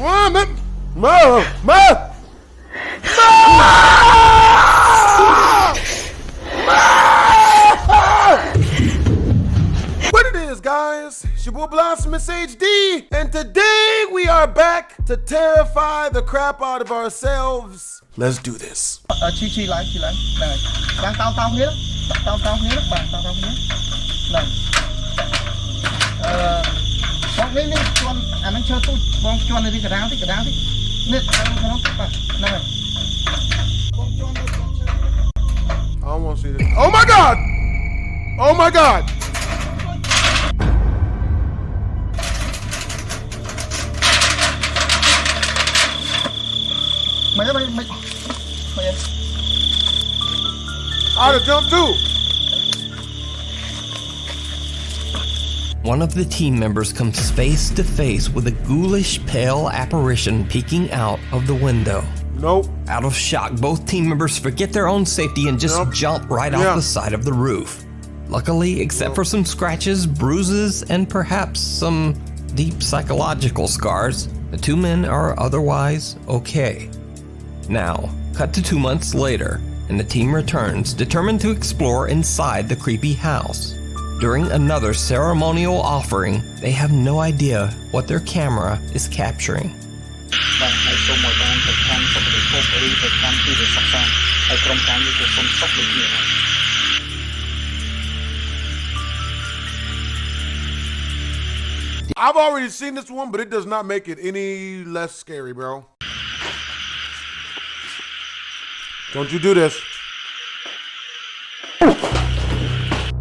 What it is, guys? It's your boy BlastphamousHD, and today we are back to terrify the crap out of ourselves. Let's do this. I don't want to see this. Oh my God! Oh my God! I'd have jumped too. One of the team members comes face to face with a ghoulish, pale apparition peeking out of the window. Nope. Out of shock, both team members forget their own safety and just jump right off the side of the roof. Luckily, except for some scratches, bruises, and perhaps some deep psychological scars, the two men are otherwise okay. Now, cut to 2 months later, and the team returns, determined to explore inside the creepy house. During another ceremonial offering, they have no idea what their camera is capturing. I've already seen this one, but it does not make it any less scary, bro. Don't you do this.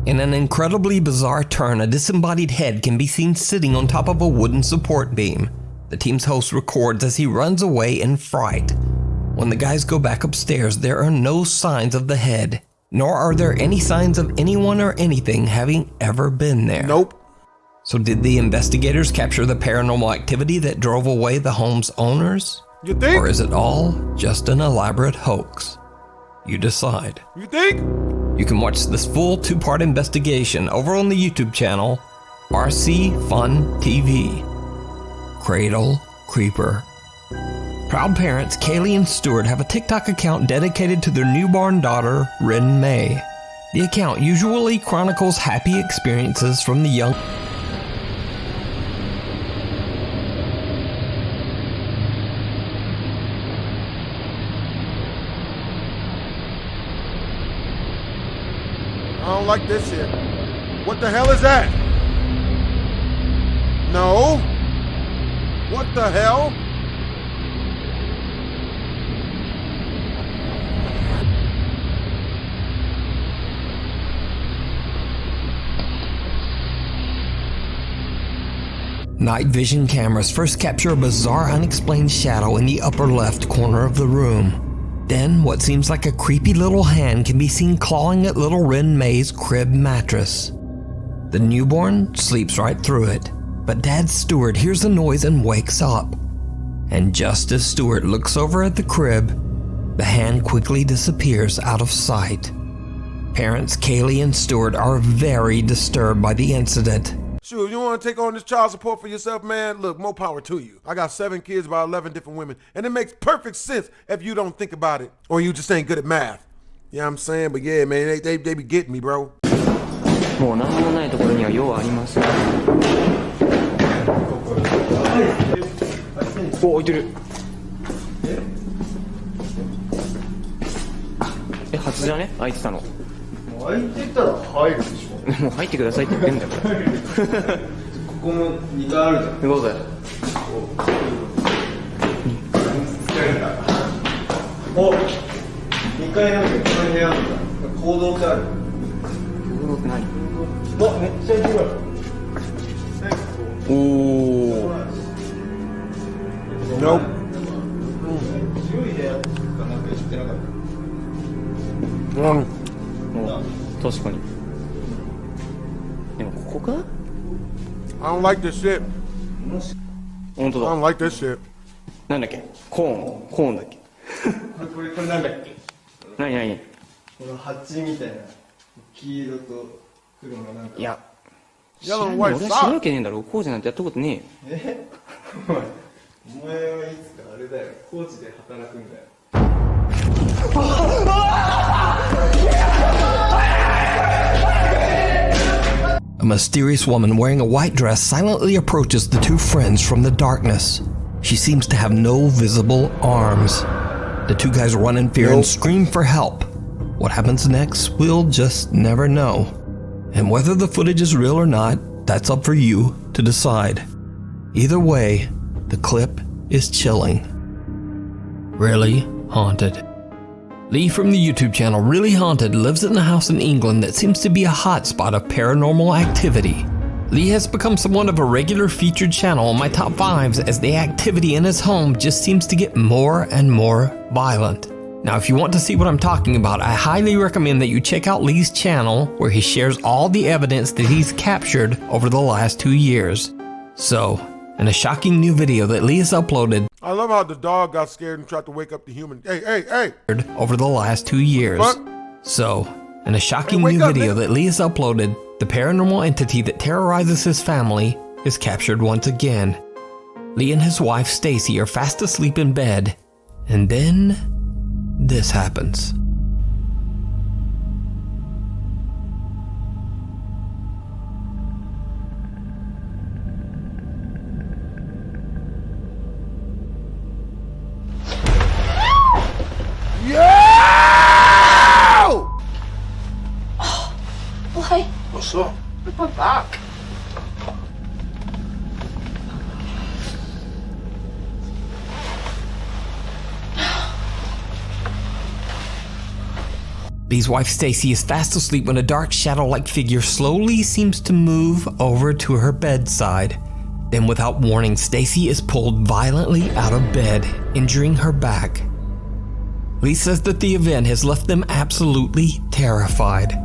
In an incredibly bizarre turn, a disembodied head can be seen sitting on top of a wooden support beam. The team's host records as he runs away in fright. When the guys go back upstairs, there are no signs of the head, nor are there any signs of anyone or anything having ever been there. Nope. So did the investigators capture the paranormal activity that drove away the home's owners? You think? Or is it all just an elaborate hoax? You decide. You think? You can watch this full 2-part investigation over on the YouTube channel, RC Fun TV. Cradle Creeper. Proud parents Kaylee and Stuart have a TikTok account dedicated to their newborn daughter, Rin May. The account usually chronicles happy experiences from the young. I don't like this shit. What the hell is that? No. What the hell? Night vision cameras first capture a bizarre unexplained shadow in the upper left corner of the room. Then, what seems like a creepy little hand can be seen clawing at little Rin May's crib mattress. The newborn sleeps right through it, but Dad Stuart hears the noise and wakes up. And just as Stuart looks over at the crib, the hand quickly disappears out of sight. Parents Kaylee and Stuart are very disturbed by the incident. Shoot, if you want to take on this child support for yourself, man, look, more power to you. I got 7 kids by 11 different women, and it makes perfect sense if you don't think about it, or you just ain't good at math. You know what I'm saying? But yeah, man, they be getting me, bro. もう何もないところには用はありません。お、置いてる。え、初じゃね？開いてたの。開いてたら入るでしょ。もう入ってくださいって言ってんだから。ここも2階あるじゃん。どうぞ。お、2階なんだけど、この部屋なんだ。行動ってある。行動って何？お、めっちゃ広い。おお。No。白い部屋かなんか知ってなかった。うん。確かに。でもここか？ I don't like this shit. 本当 I don't だ。like this shit. なんだっけ？コーンだっけ？これなんだっけ？何？この蜂みたいな黄色と黒のなんか。いや。Yellow and 俺 white は知るわ sock. けねえんだろ。こうじゃなんてやったことねえよ。お前はれだよ。高知で働くんだよ。 A mysterious woman wearing a white dress silently approaches the two friends from the darkness. She seems to have no visible arms. The two guys run in fear and scream for help. What happens next, we'll just never know. And whether the footage is real or not, that's up for you to decide. Either way, the clip is chilling. Really haunted. Lee from the YouTube channel Really Haunted lives in a house in England that seems to be a hotspot of paranormal activity. Lee has become somewhat of a regular featured channel on my top 5s as the activity in his home just seems to get more and more violent. Now, if you want to see what I'm talking about, I highly recommend that you check out Lee's channel where he shares all the evidence that he's captured over the last 2 years. So, in a shocking new video that Lee has uploaded, I love how the dog got scared and tried to wake up the human. Hey! over the last 2 years. What? So, in a shocking Hey, new wake up, video man. that Lee has uploaded, the paranormal entity that terrorizes his family is captured once again. Lee and his wife Stacy are fast asleep in bed, and then this happens. Yo! Why? What's up? My back. Lee's wife Stacy is fast asleep when a dark shadow-like figure slowly seems to move over to her bedside. Then without warning, Stacy is pulled violently out of bed, injuring her back. Lee says that the event has left them absolutely terrified.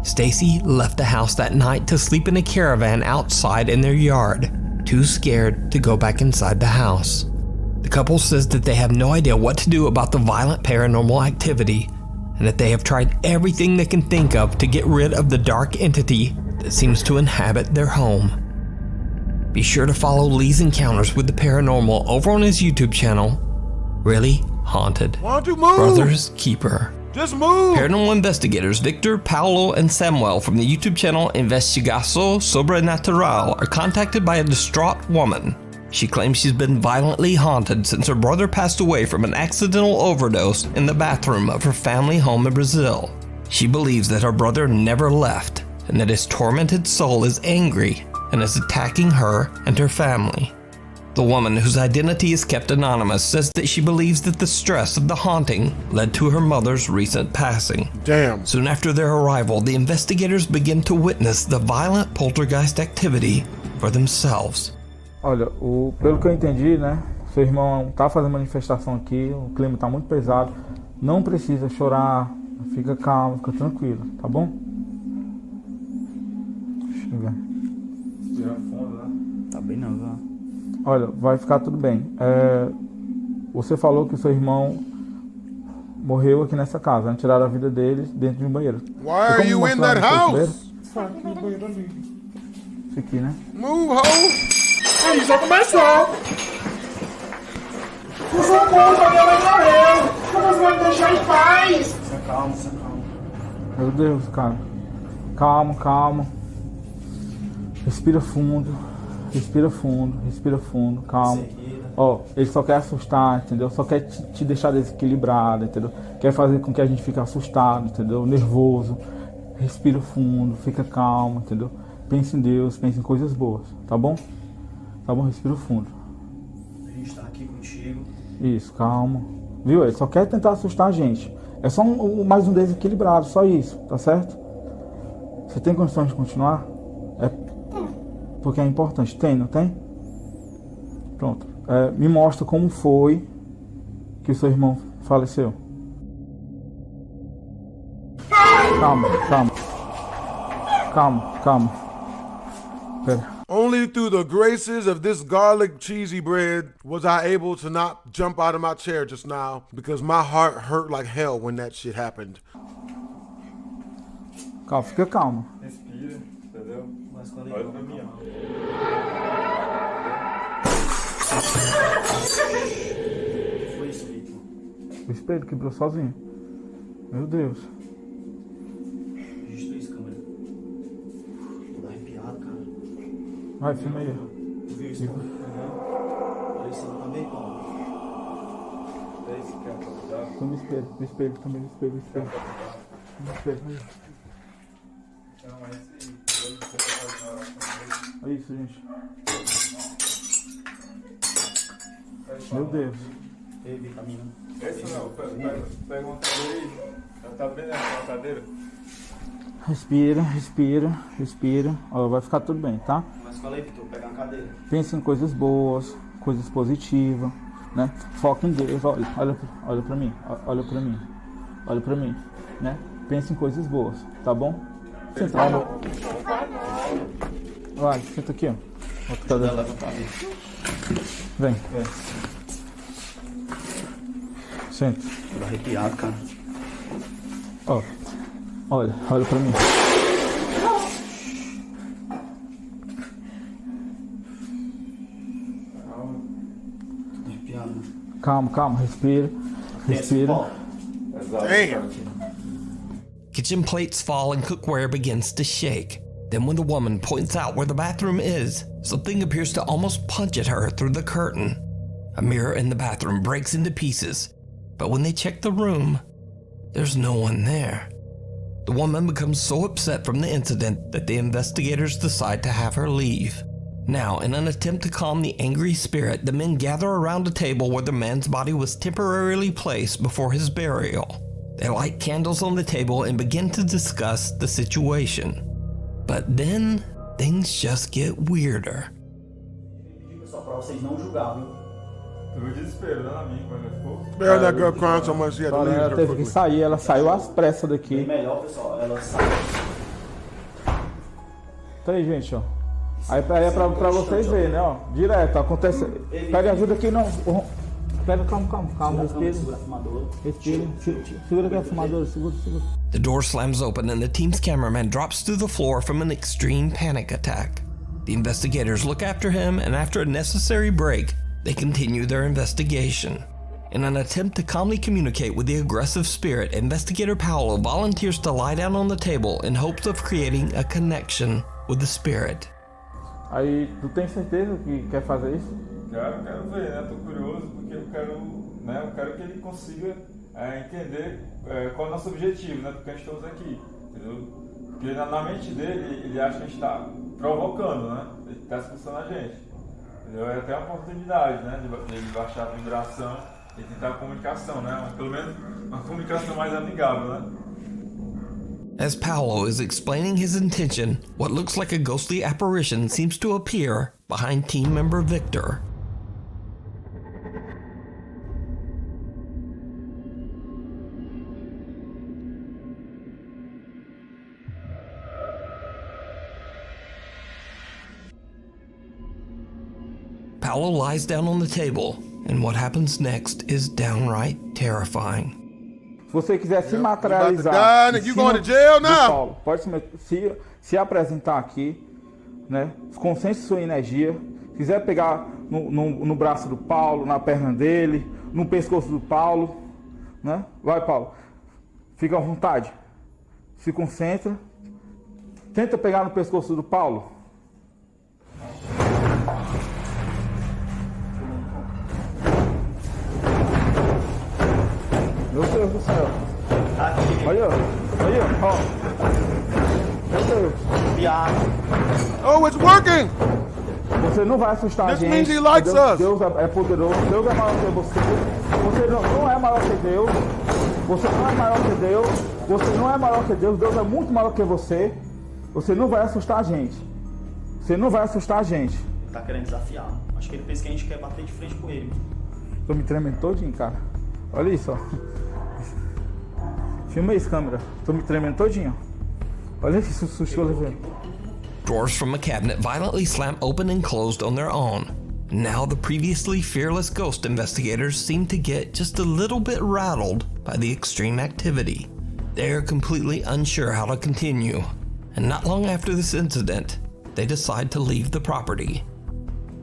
Stacy left the house that night to sleep in a caravan outside in their yard, too scared to go back inside the house. The couple says that they have no idea what to do about the violent paranormal activity, and that they have tried everything they can think of to get rid of the dark entity that seems to inhabit their home. Be sure to follow Lee's encounters with the paranormal over on his YouTube channel, Really Haunted. Why don't you move? Brother's Keeper. Just move! Paranormal investigators Victor, Paolo, and Samuel from the YouTube channel Investigação Sobrenatural are contacted by a distraught woman. She claims she's been violently haunted since her brother passed away from an accidental overdose in the bathroom of her family home in Brazil. She believes that her brother never left and that his tormented soul is angry and is attacking her and her family. The woman, whose identity is kept anonymous, says that she believes that the stress of the haunting led to her mother's recent passing. Damn. Soon after their arrival, the investigators begin to witness the violent poltergeist activity for themselves. Olha, pelo que eu entendi, né? Seu irmão tá fazendo manifestação aqui, o clima tá muito pesado. Não precisa chorar, fica calmo, fica tranquilo, tá bom? Deixa eu ver. Tirar fundo, né? Tá bem não, viu? Olha, vai ficar tudo bem. Você falou que o seu irmão morreu aqui nessa casa, né? Tiraram a vida dele dentro de um banheiro. Why are you in that house? Esse aqui, né? Move, ho! Aí já começou. Por favor, minha mãe morreu. Como você vai me deixar em paz? Calma. Meu Deus, cara. Calma. Respira fundo, calma. Ó, ele só quer assustar, entendeu? Só quer te deixar desequilibrado, entendeu? Quer fazer com que a gente fique assustado, entendeu? Nervoso. Respira fundo, fica calmo, entendeu? Pense em Deus, pense em coisas boas, tá bom? Tá bom? Respira fundo. A gente tá aqui contigo. Isso, calma. Viu? Ele só quer tentar assustar a gente. É só mais um desequilibrado, só isso, tá certo? Você tem condições de continuar? Porque é importante. Tem, não tem? Pronto. Me mostra como foi que o seu irmão faleceu. Calma. Pera. Only through the graces of this garlic cheesy bread was I able to not jump out of my chair just now, because my heart hurt like hell when that shit happened. Calma, fica calmo. Respira, entendeu? Olha pra mim, ó. O espelho quebrou sozinho. Meu Deus. Registrei esse câmera. Tô arrepiado, cara. Vai, filma aí. Tu viu isso? Olha isso aí também, Paulo. É esse que é o Filma o espelho também, o espelho. O espelho, aí. Não, é esse aí. Você tá fazendo a oração. É isso, gente. Meu Deus. Ei, caminho. Esse não, pega uma cadeira aí. Ela tá bem nessa cadeira. Respira. Ó, vai ficar tudo bem, tá? Mas fala aí, Vitor, pega uma cadeira. Pense em coisas boas, coisas positivas, né? Foca em Deus, olha pra mim, olha pra mim, né? Pense em coisas boas, tá bom? Senta lá. Vai, senta aqui, ó. Outra cadeira. Vem. Senta. Tô arrepiado, cara. Ó, olha pra mim. Tô arrepiado. Calma, respira. Damn. Kitchen plates fall and cookware begins to shake. Then when the woman points out where the bathroom is, something appears to almost punch at her through the curtain. A mirror in the bathroom breaks into pieces, but when they check the room, there's no one there. The woman becomes so upset from the incident that the investigators decide to have her leave. Now, in an attempt to calm the angry spirit, the men gather around a table where the man's body was temporarily placed before his burial. They light candles on the table and begin to discuss the situation. But then, things just get weirder. Só pra vocês não julgar, viu? Tu viu o desespero, né, na minha, quando ela ficou? Man, that girl crying so much she had to Olha, leave ela her teve que quickly. sair, ela saiu às pressas Bem daqui. melhor, pessoal, ela sai. Tá aí, gente, ó. Aí é pra vocês verem, né, ó. Direto, acontece. Pega ajuda aqui, não. Pega, calma, respira. Segura a fumadora. Respira. Segura aqui a fumadora, segura. The door slams open and the team's cameraman drops to the floor from an extreme panic attack. The investigators look after him, and after a necessary break, they continue their investigation. In an attempt to calmly communicate with the aggressive spirit, Investigator Paolo volunteers to lie down on the table in hopes of creating a connection with the spirit. Aí, tu tem certeza que quer fazer isso? Quero ver, né? Tô curioso porque eu quero que ele consiga entender qual é o nosso objetivo, né? Porque a gente estamos aqui, entendeu? Porque na mente dele, ele acha que a gente está provocando, né? Ele está expulsando a gente, entendeu? É até uma oportunidade, né? De baixar a vibração e tentar a comunicação, né? Pelo menos uma comunicação mais amigável, né? As Paolo is explaining his intention, what looks like a ghostly apparition seems to appear behind team member Victor. Paolo lies down on the table, and what happens next is downright terrifying. Se você quiser se You materializar, about to die, em you cima going to jail do now? Paulo, pode se apresentar aqui, né? Concentre sua energia. Se quiser pegar no braço do Paulo, na perna dele, no pescoço do Paulo, né? Vai, Paulo. Fica à vontade. Se concentra. Tenta pegar no pescoço do Paulo. Meu Deus do céu. Olha, ó. Meu Deus. Oh, it's working! Você não vai assustar a This gente. means he likes us. Deus é poderoso. Deus é maior que você. Você não é maior que Deus. Você não é maior que Deus. Você não é maior que Deus. Deus é muito maior que você. Você não vai assustar a gente. Você não vai assustar a gente. Tá querendo desafiar. Acho que ele pensa que a gente quer bater de frente com ele. Tô me tremendo todinho, cara. Olha isso, ó. Filma isso, câmera. Tô me tremendo todinho. Olha esse susto que eu levei. Drawers from a cabinet violently slam open and closed on their own. Now the previously fearless ghost investigators seem to get just a little bit rattled by the extreme activity. They are completely unsure how to continue, and not long after this incident, they decide to leave the property.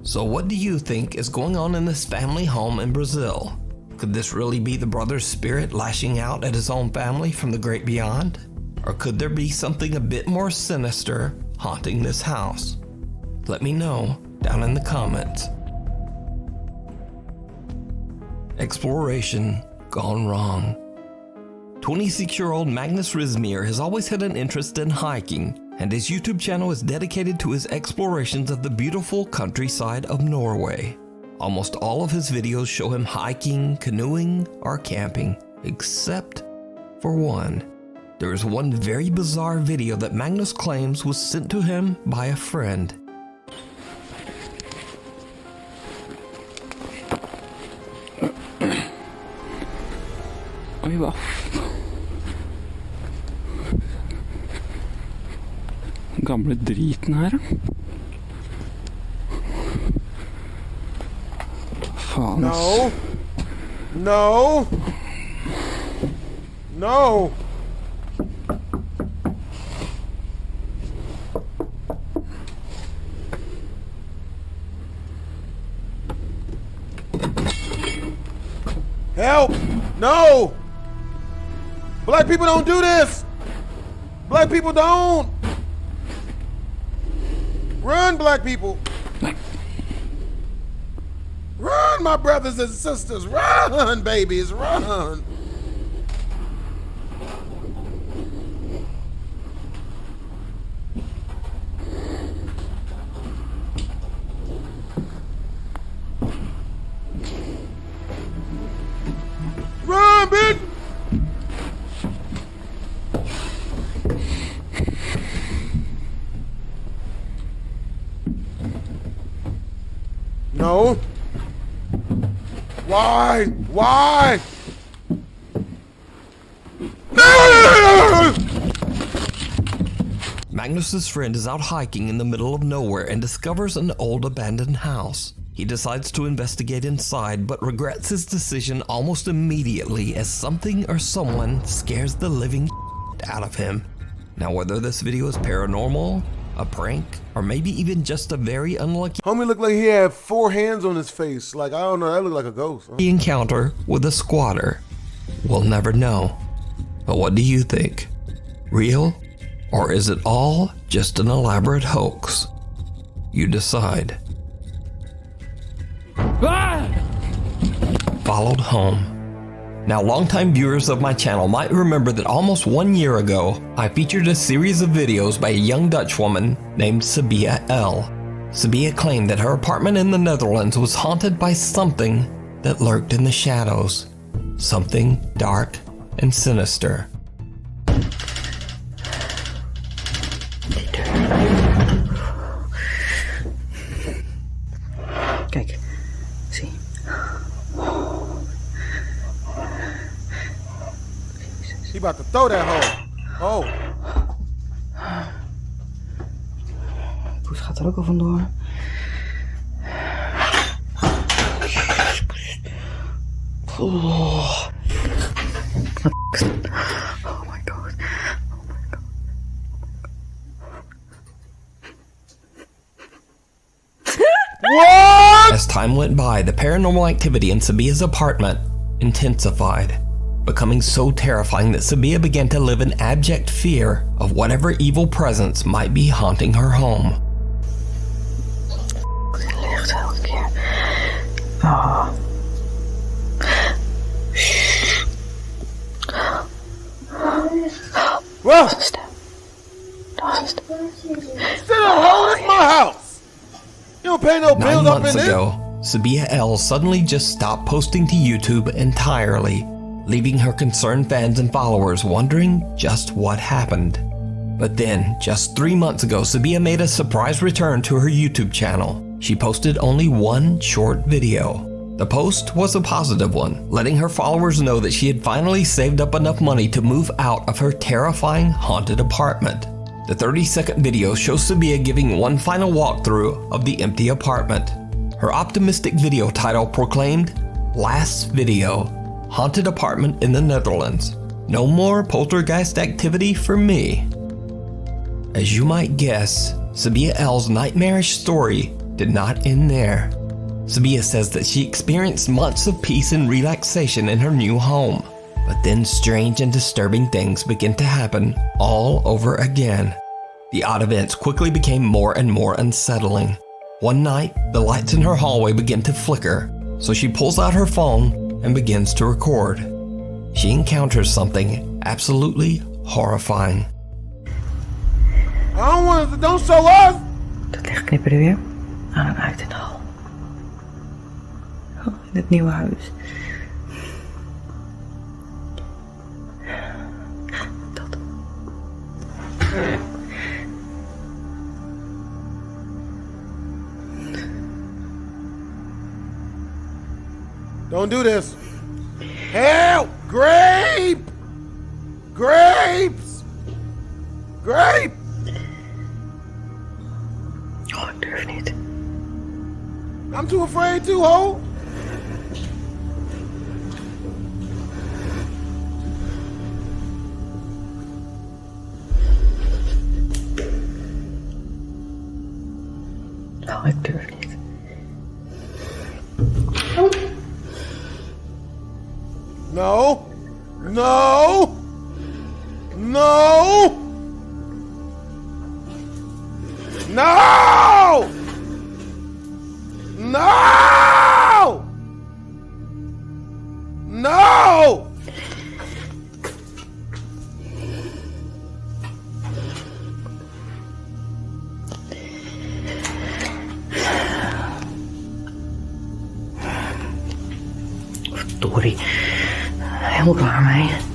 So what do you think is going on in this family home in Brazil? Could this really be the brother's spirit lashing out at his own family from the great beyond? Or could there be something a bit more sinister haunting this house? Let me know down in the comments. Exploration gone wrong. 26-year-old Magnus Rismir has always had an interest in hiking, and his YouTube channel is dedicated to his explorations of the beautiful countryside of Norway. Almost all of his videos show him hiking, canoeing, or camping, except for one. There is one very bizarre video that Magnus claims was sent to him by a friend. Oi hva? Gamle driten her, faen, ass. No. No. Help! No! Black people don't do this! Black people don't! Run, black people! Run, my brothers and sisters! Run, babies, run! Run, bitch! No. Why? Why? No! Magnus's friend is out hiking in the middle of nowhere and discovers an old abandoned house. He decides to investigate inside, but regrets his decision almost immediately as something or someone scares the living out of him. Now, whether this video is paranormal, a prank, or maybe even just a very unlucky Homie looked like he had 4 hands on his face. Like, I don't know, that looked like a ghost. encounter with a squatter, we'll never know. But what do you think? Real? Or is it all just an elaborate hoax? You decide. Followed home. Now, longtime viewers of my channel might remember that almost 1 year ago, I featured a series of videos by a young Dutch woman named Sabia L. Sabia claimed that her apartment in the Netherlands was haunted by something that lurked in the shadows. Something dark and sinister. Kijk, zie. He about to throw that hole. Oh. Poes gaat er ook al vandoor. Oh. Oh my god. Oh my god. What? As time went by, the paranormal activity in Sabia's apartment intensified, becoming so terrifying that Sabia began to live in abject fear of whatever evil presence might be haunting her home. Licht elke keer. Oh. Well, Dat was een stem. Dat was een stem. still a hole. That's my house. You don't pay no 9 bills up months in there. ago, Sabia L suddenly just stopped posting to YouTube entirely, leaving her concerned fans and followers wondering just what happened. But then, just 3 months ago, Sabia made a surprise return to her YouTube channel. She posted only one short video. The post was a positive one, letting her followers know that she had finally saved up enough money to move out of her terrifying haunted apartment. The 30-second video shows Sabia giving one final walkthrough of the empty apartment. Her optimistic video title proclaimed, "Last video, haunted apartment in the Netherlands. No more poltergeist activity for me." As you might guess, Sabia L's nightmarish story did not end there. Sabia says that she experienced months of peace and relaxation in her new home. But then strange and disturbing things begin to happen all over again. The odd events quickly became more and more unsettling. One night, the lights in her hallway begin to flicker, so she pulls out her phone and begins to record. She encounters something absolutely horrifying. Don't show us! Dat licht knipperde weer aan en uit in de hal. Oh, in het nieuwe huis. Dat. Don't do this. Help! Grape! Grapes! Grape! Oh, ik durf niet. I'm too afraid to, ho! Oh, ik durf niet. No! No! No! No! No! No! Verdorie. Helemaal klaar mee.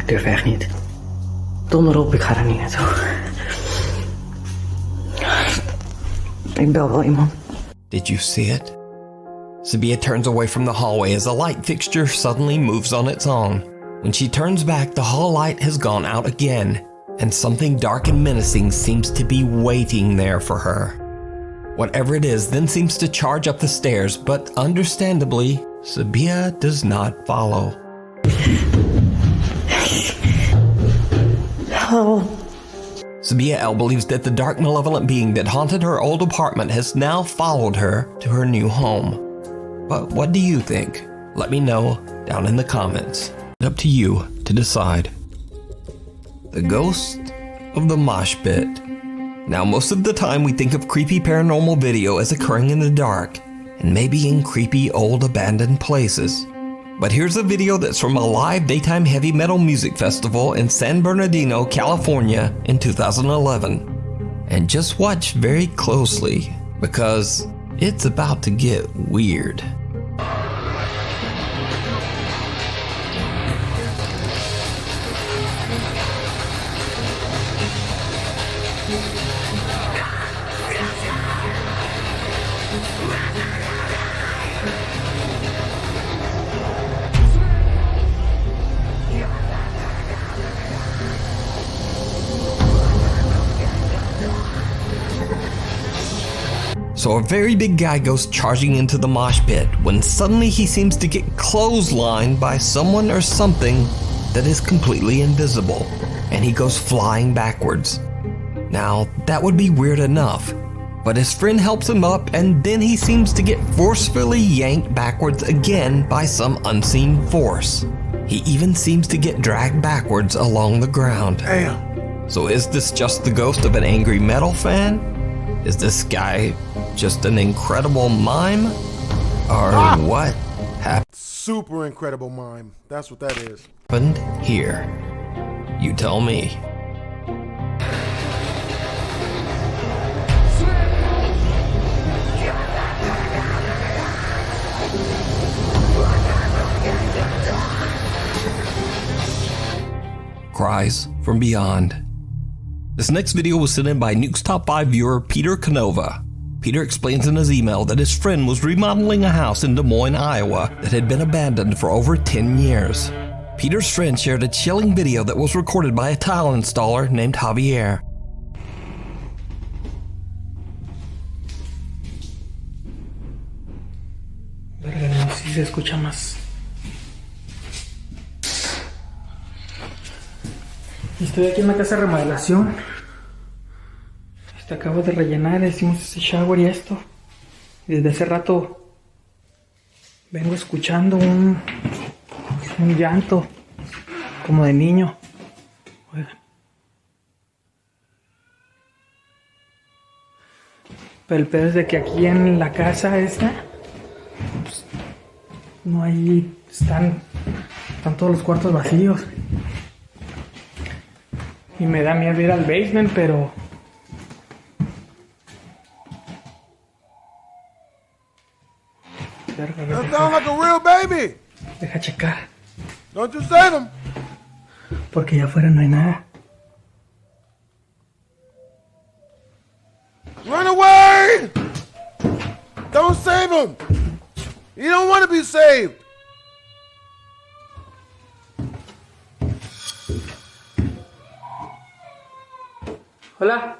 Ik durf echt niet. Donder op, ik ga er niet naartoe. Ik bel wel iemand. Did you see it? Sabia turns away from the hallway as a light fixture suddenly moves on its own. When she turns back, the hall light has gone out again, and something dark and menacing seems to be waiting there for her. Whatever it is then seems to charge up the stairs, but understandably, Sabia does not follow. Oh. Sabia L believes that the dark, malevolent being that haunted her old apartment has now followed her to her new home. But what do you think? Let me know down in the comments. It's up to you to decide. The ghost of the mosh pit. Now, most of the time we think of creepy paranormal video as occurring in the dark, and maybe in creepy old abandoned places. But here's a video that's from a live daytime heavy metal music festival in San Bernardino, California in 2011. And just watch very closely, because it's about to get weird. So a very big guy goes charging into the mosh pit when suddenly he seems to get clotheslined by someone or something that is completely invisible, and he goes flying backwards. Now, that would be weird enough, but his friend helps him up, and then he seems to get forcefully yanked backwards again by some unseen force. He even seems to get dragged backwards along the ground. Damn. So is this just the ghost of an angry metal fan? Is this guy just an incredible mime? Or what happened Super incredible mime. That's what that is. here? You tell me. Cries from Beyond. This next video was sent in by Nukes Top 5 viewer Peter Canova. Peter explains in his email that his friend was remodeling a house in Des Moines, Iowa that had been abandoned for over 10 years. Peter's friend shared a chilling video that was recorded by a tile installer named Javier. Verga, no sé si se escucha más. Estoy aquí en la casa de remodelación. Acabo de rellenar, hicimos ese shower y esto. Y desde hace rato vengo escuchando un llanto como de niño. Oigan. Pero el pedo es de que aquí en la casa esta pues, no hay, están todos los cuartos vacíos. Y me da miedo ir al basement, pero That sounds like a real baby. Deja checar. Don't you save him. Porque allá afuera no hay nada. Run away! Don't save him. You don't want to be saved. Hola.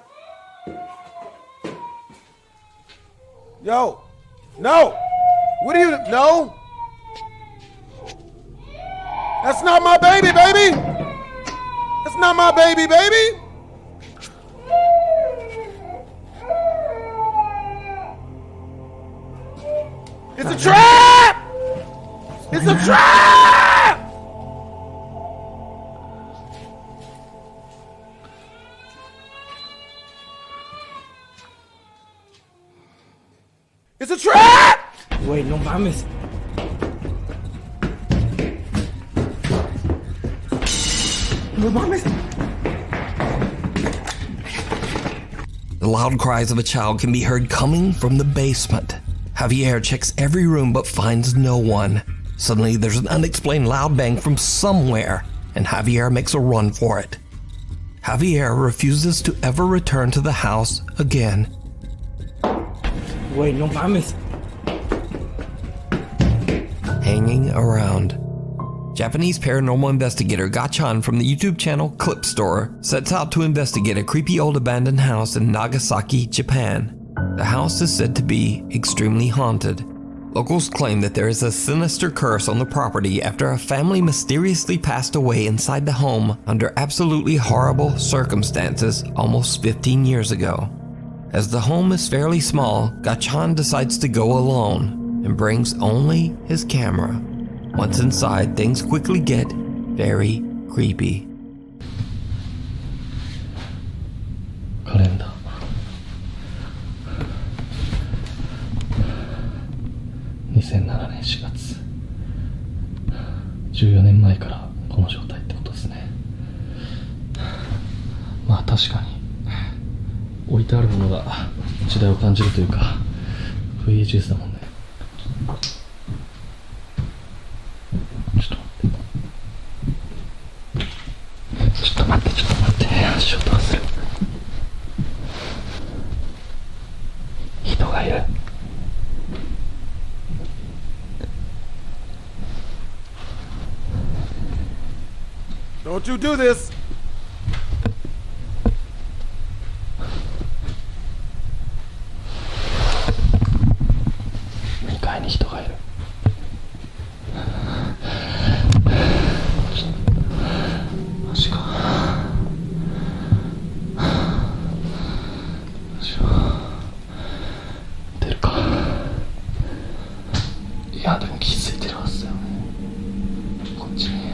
Yo, no. What do you, no? That's not my baby, baby. That's not my baby, baby. It's a trap! It's a trap! It's a trap! Güey, no mames. No mames. The loud cries of a child can be heard coming from the basement. Javier checks every room but finds no one. Suddenly, there's an unexplained loud bang from somewhere, and Javier makes a run for it. Javier refuses to ever return to the house again. Güey, no mames. Hanging around. Japanese paranormal investigator Gachan from the YouTube channel Clip Store sets out to investigate a creepy old abandoned house in Nagasaki, Japan. The house is said to be extremely haunted. Locals claim that there is a sinister curse on the property after a family mysteriously passed away inside the home under absolutely horrible circumstances almost 15 years ago. As the home is fairly small, Gachan decides to go alone and brings only his camera. Once inside, things quickly get very creepy. カレンダー2007年4月14年前からこの状態ってことですね。まあ確かに置いてあるものが時代を感じるというか VHS だもんね。ちょっと待って足音がする。人がいる。Don't you do this. 2階に人がいる。マジか。出るか。いやでも気づいてるはずだよね。こっちに。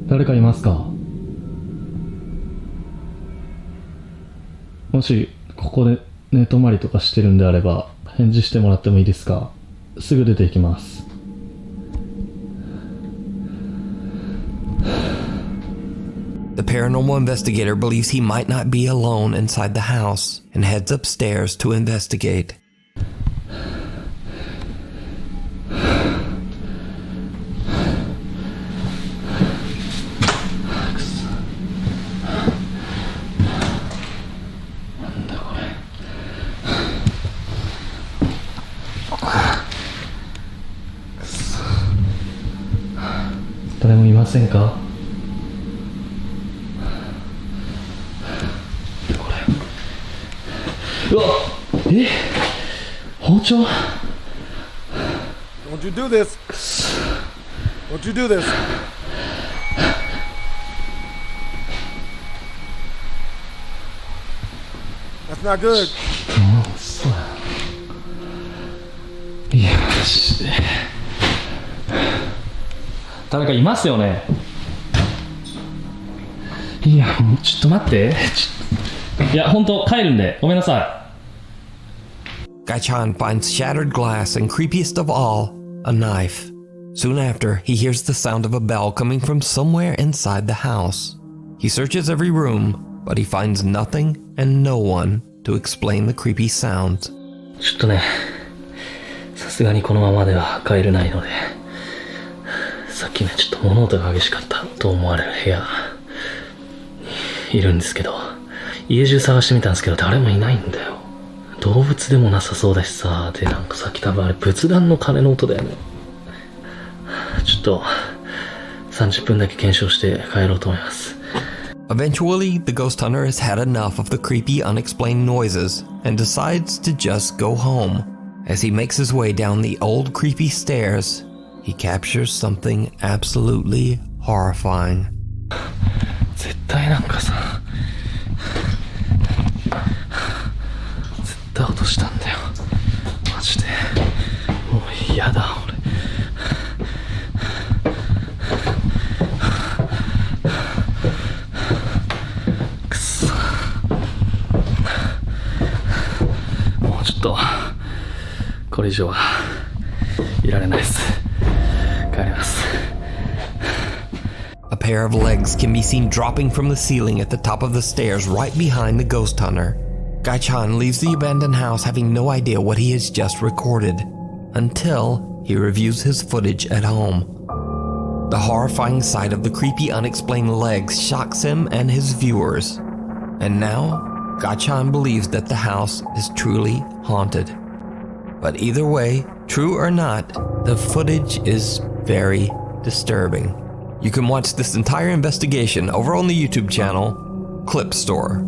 誰かいますか？もしここで寝泊まりとかしてるんであれば返事してもらってもいいですか？すぐ出ていきます。The paranormal investigator believes he might not be alone inside the house and heads upstairs to investigate. Don't you do this. Don't you do this. That's not good. いや、誰かいますよね。いや、ちょっと待って。いや、本当帰るんで、ごめんなさい。Gai-chan finds shattered glass and, creepiest of all, a knife. Soon after, he hears the sound of a bell coming from somewhere inside the house. He searches every room, but he finds nothing and no one to explain the creepy sounds. ちょっとね、さすがにこのままでは帰れないので、さっきね、ちょっと物音が激しかったと思われる部屋いるんですけど、家中探してみたんですけど誰もいないんだよ。動物でもなさそうだしさ、でなんかさっき多分あれ仏壇の鐘の音だよね。ちょっと30分だけ検証して帰ろうと思います。 Eventually, the ghost hunter has had enough of the creepy, unexplained noises and decides to just go home. As he makes his way down the old creepy stairs, he captures something absolutely horrifying. 絶対なんかさ、絶対落としたんだよ。マジで。もう嫌だ、俺。くそ。もうちょっと、これ以上はいられないです。帰ります。A pair of legs can be seen dropping from the ceiling at the top of the stairs right behind the ghost hunter. Gai-chan leaves the abandoned house having no idea what he has just recorded, until he reviews his footage at home. The horrifying sight of the creepy, unexplained legs shocks him and his viewers. And now, Gai-chan believes that the house is truly haunted. But either way, true or not, the footage is very disturbing. You can watch this entire investigation over on the YouTube channel, Clip Store.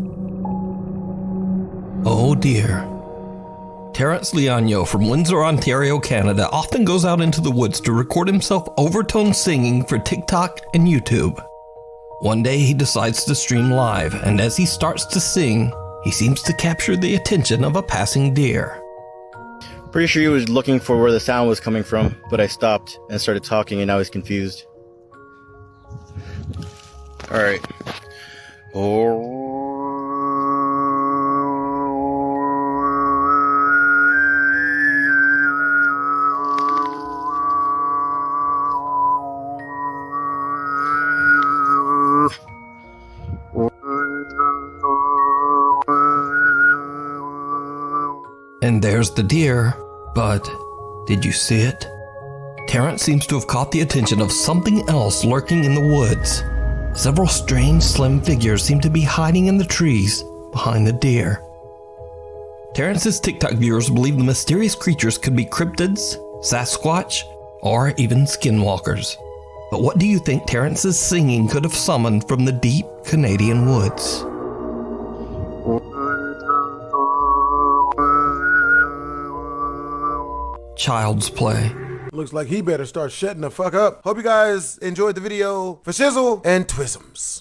Oh dear. Terrence Leonio from Windsor, Ontario, Canada often goes out into the woods to record himself overtone singing for TikTok and YouTube. One day he decides to stream live, and as he starts to sing, he seems to capture the attention of a passing deer. Pretty sure he was looking for where the sound was coming from, but I stopped and started talking and now he's confused. Alright. And there's the deer, but did you see it? Terrence seems to have caught the attention of something else lurking in the woods. Several strange, slim figures seem to be hiding in the trees behind the deer. Terrence's TikTok viewers believe the mysterious creatures could be cryptids, Sasquatch, or even skinwalkers. But what do you think Terrence's singing could have summoned from the deep Canadian woods? Child's play. Looks like he better start shutting the fuck up. Hope you guys enjoyed the video. For shizzle and twisms.